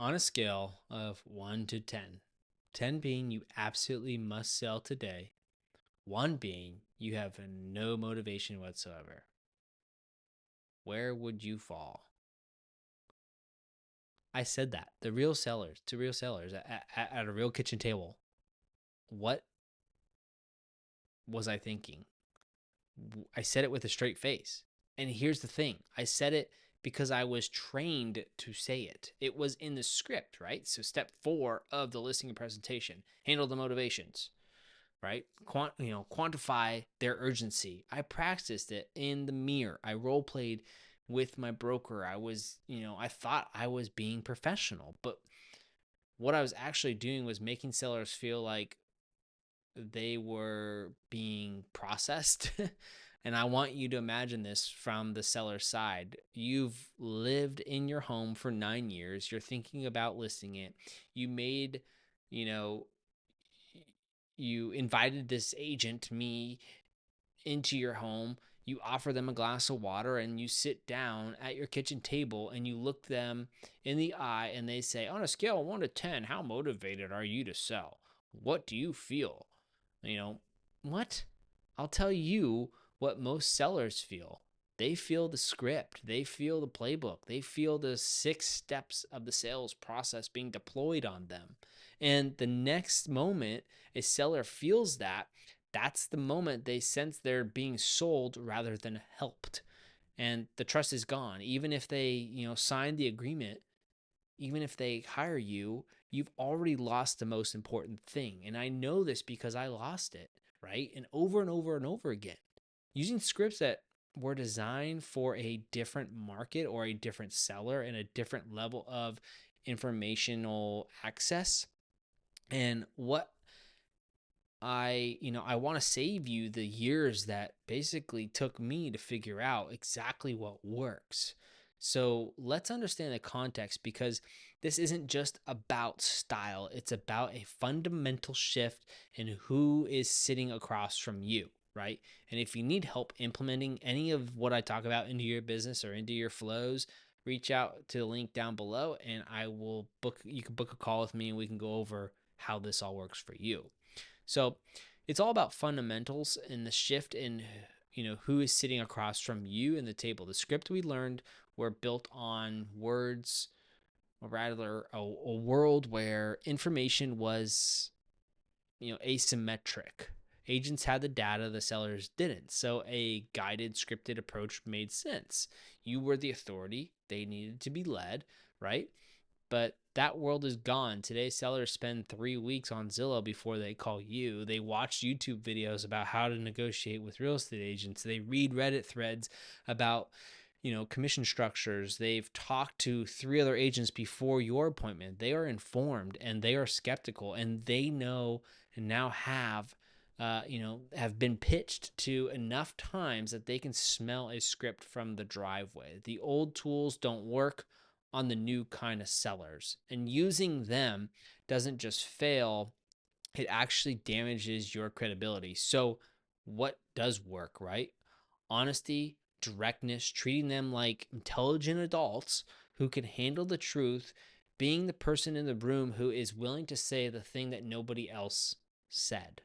On a scale of 1 to 10, 10 being you absolutely must sell today, 1 being you have no motivation whatsoever, where would you fall? I said that. The real sellers, to real sellers at a real kitchen table. What was I thinking? I said it with a straight face. And here's the thing, I said it because I was trained to say it. It was in the script, right? So, step 4 of the listing and presentation, handle the motivations, right? Quantify their urgency. I practiced it in the mirror. I role played with my broker. I thought I was being professional, but what I was actually doing was making sellers feel like they were being processed. And I want you to imagine this from the seller side. You've lived in your home for 9 years. You're thinking about listing it. You made, you know, you invited this agent, me, into your home. You offer them a glass of water and you sit down at your kitchen table and you look them in the eye and they say, on a scale of 1 to 10, how motivated are you to sell? What do you feel? You know, what? I'll tell you what most sellers feel. They feel the script, they feel the playbook, they feel the 6 steps of the sales process being deployed on them. And the next moment a seller feels that, that's the moment they sense they're being sold rather than helped. And the trust is gone. Even if they, sign the agreement, even if they hire you, you've already lost the most important thing. And I know this because I lost it, right? And over and over again. Using scripts that were designed for a different market or a different seller and a different level of informational access. And what I want to save you the years that basically took me to figure out exactly what works. So let's understand the context because this isn't just about style, it's about a fundamental shift in who is sitting across from you, right? And if you need help implementing any of what I talk about into your business or into your flows, reach out to the link down below and you can book a call with me and we can go over how this all works for you. So it's all about fundamentals and the shift in who is sitting across from you in the table. The script we learned were built on words, or rather a world where information was asymmetric. Agents had the data, the sellers didn't. So a guided, scripted approach made sense. You were the authority, they needed to be led, right? But that world is gone. Today, sellers spend 3 weeks on Zillow before they call you. They watch YouTube videos about how to negotiate with real estate agents. They read Reddit threads about, commission structures. They've talked to 3 other agents before your appointment. They are informed and they are skeptical and they know and now have been pitched to enough times that they can smell a script from the driveway. The old tools don't work on the new kind of sellers. And using them doesn't just fail, it actually damages your credibility. So, what does work, right? Honesty, directness, treating them like intelligent adults who can handle the truth, being the person in the room who is willing to say the thing that nobody else said.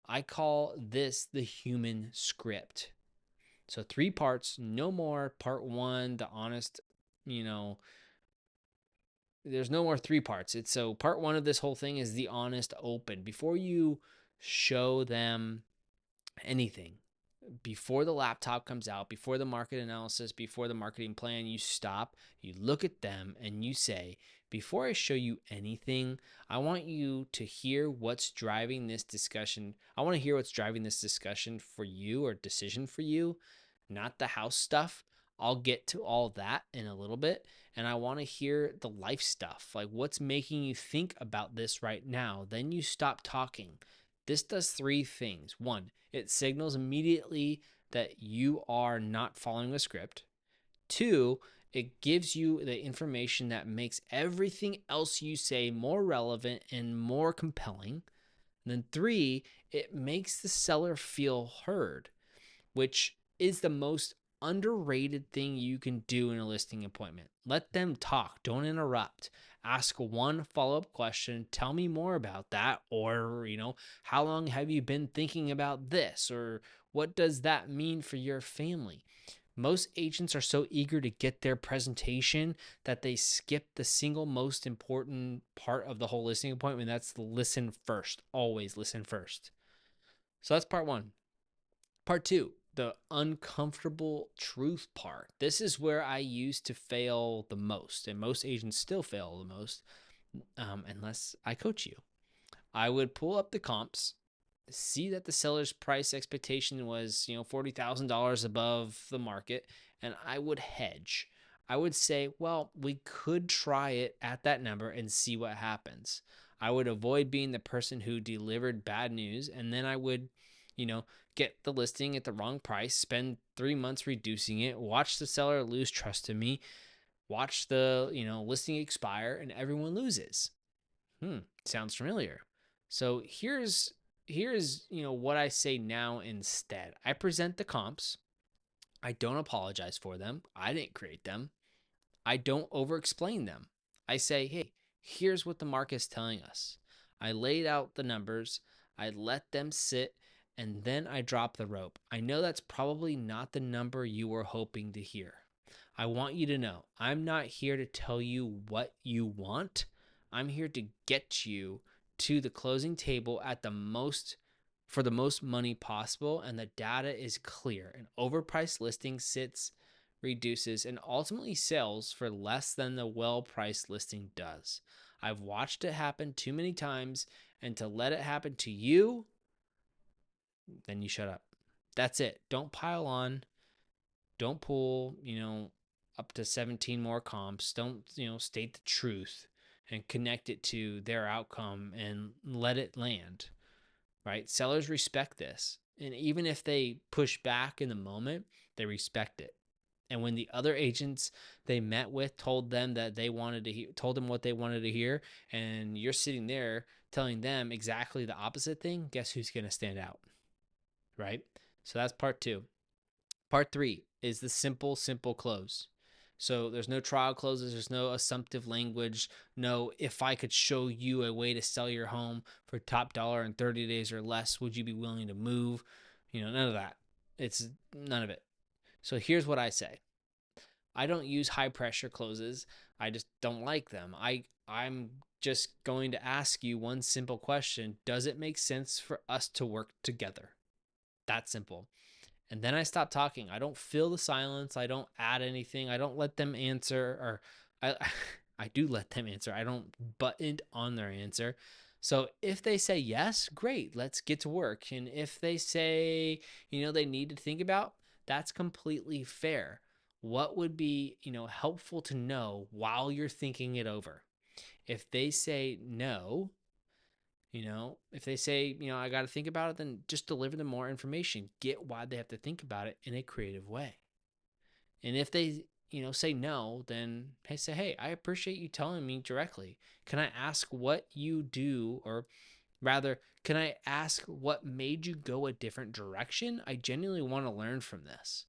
I call this the human script. So, 3 parts, no more. Part 1, the honest, you know, there's no more 3 parts. It's so part 1 of this whole thing is the honest open. Before you show them anything, before the laptop comes out, before the market analysis, before the marketing plan, you stop, you look at them and you say, before I show you anything, I want you to hear what's driving this discussion. I want to hear what's driving this discussion for you or decision for you, not the house stuff. I'll get to all that in a little bit. And I want to hear the life stuff, like what's making you think about this right now. Then you stop talking. This does 3 things. 1, it signals immediately that you are not following a script. 2, it gives you the information that makes everything else you say more relevant and more compelling. And then 3, it makes the seller feel heard, which is the most underrated thing you can do in a listing appointment. Let them talk, don't interrupt. Ask one follow-up question. Tell me more about that. Or, how long have you been thinking about this? Or what does that mean for your family? Most agents are so eager to get their presentation that they skip the single most important part of the whole listing appointment. That's the listen first. Always listen first. So that's part one. Part two, the uncomfortable truth part. This is where I used to fail the most, and most agents still fail the most, unless I coach you. I would pull up the comps, see that the seller's price expectation was, $40,000 above the market, and I would hedge. I would say, well, we could try it at that number and see what happens. I would avoid being the person who delivered bad news, and then I would, get the listing at the wrong price, spend 3 months reducing it, watch the seller lose trust in me, watch the, listing expire, and everyone loses. Sounds familiar. So here's what I say now instead. I present the comps. I don't apologize for them. I didn't create them. I don't over explain them. I say, hey, here's what the market's telling us. I laid out the numbers, I let them sit, and then I drop the rope. I know that's probably not the number you were hoping to hear. I want you to know I'm not here to tell you what you want. I'm here to get you to the closing table at the most for the most money possible, and the data is clear. An overpriced listing sits, reduces, and ultimately sells for less than the well-priced listing does. I've watched it happen too many times, and to let it happen to you, then you shut up. That's it. Don't pile on. Don't pull, up to 17 more comps. Don't, state the truth and connect it to their outcome and let it land, right? Sellers respect this. And even if they push back in the moment, they respect it. And when the other agents they met with told them that they wanted to told them what they wanted to hear, and you're sitting there telling them exactly the opposite thing, guess who's going to stand out, right? So that's part two. Part three is the simple close. So there's no trial closes, there's no assumptive language, no if I could show you a way to sell your home for top dollar in 30 days or less, would you be willing to move? None of that. It's none of it. So here's what I say. I don't use high pressure closes. I just don't like them. I'm just going to ask you one simple question. Does it make sense for us to work together? That simple. And then I stop talking. I don't fill the silence. I don't add anything. I don't let them answer, or I I do let them answer. I don't butt in on their answer. So if they say yes, great, let's get to work. And if they say, they need to think about, that's completely fair. What would be, helpful to know while you're thinking it over? If they say no, if they say, I got to think about it, then just deliver them more information. Get why they have to think about it in a creative way. And if they, say no, then say, hey, I appreciate you telling me directly. Can I ask what you do, or rather, can I ask what made you go a different direction? I genuinely want to learn from this.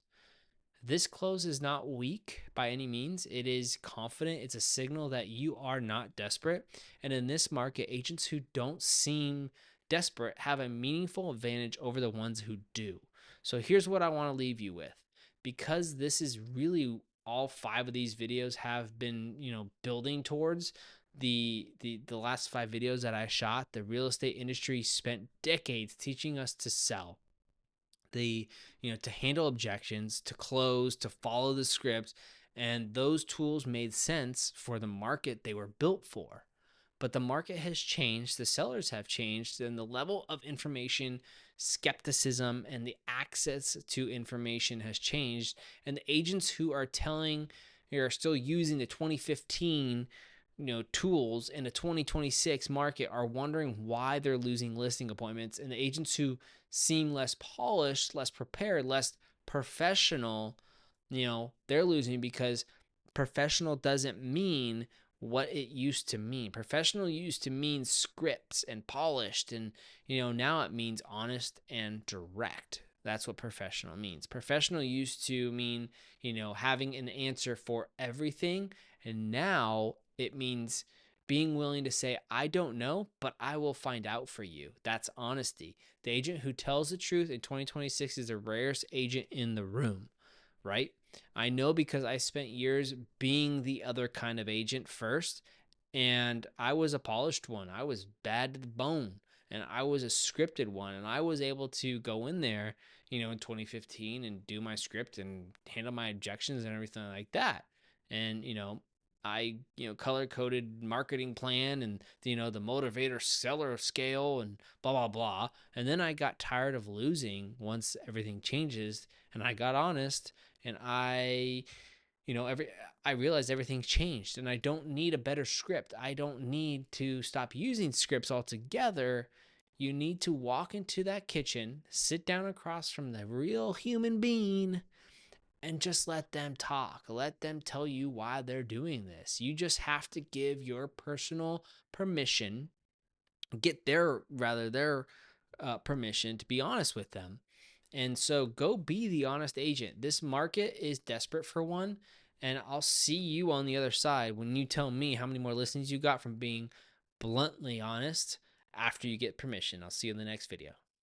This close is not weak by any means. It is confident. It's a signal that you are not desperate. And in this market, agents who don't seem desperate have a meaningful advantage over the ones who do. So here's what I want to leave you with. Because this is really all 5 of these videos have been, building towards the last 5 videos that I shot. The real estate industry spent decades teaching us to sell, to handle objections, to close, to follow the script, and those tools made sense for the market they were built for. But the market has changed, the sellers have changed, and the level of information skepticism and the access to information has changed, and the agents who are still using the 2015 tools in a 2026 market are wondering why they're losing listing appointments, and the agents who seem less polished, less prepared, less professional, they're losing because professional doesn't mean what it used to mean. Professional used to mean scripts and polished, and now it means honest and direct. That's what professional means. Professional used to mean, having an answer for everything, and now it means being willing to say, I don't know, but I will find out for you. That's honesty. The agent who tells the truth in 2026 is the rarest agent in the room, right? I know because I spent years being the other kind of agent first, and I was a polished one. I was bad to the bone, and I was a scripted one, and I was able to go in there, in 2015 and do my script and handle my objections and everything like that. And, I, color coded marketing plan and, the motivator seller scale and blah, blah, blah. And then I got tired of losing once everything changes, and I got honest, and I realized everything's changed, and I don't need a better script. I don't need to stop using scripts altogether. You need to walk into that kitchen, sit down across from the real human being, and just let them talk. Let them tell you why they're doing this. You just have to give your personal permission, get their permission to be honest with them. And so go be the honest agent. This market is desperate for one. And I'll see you on the other side when you tell me how many more listings you got from being bluntly honest after you get permission. I'll see you in the next video.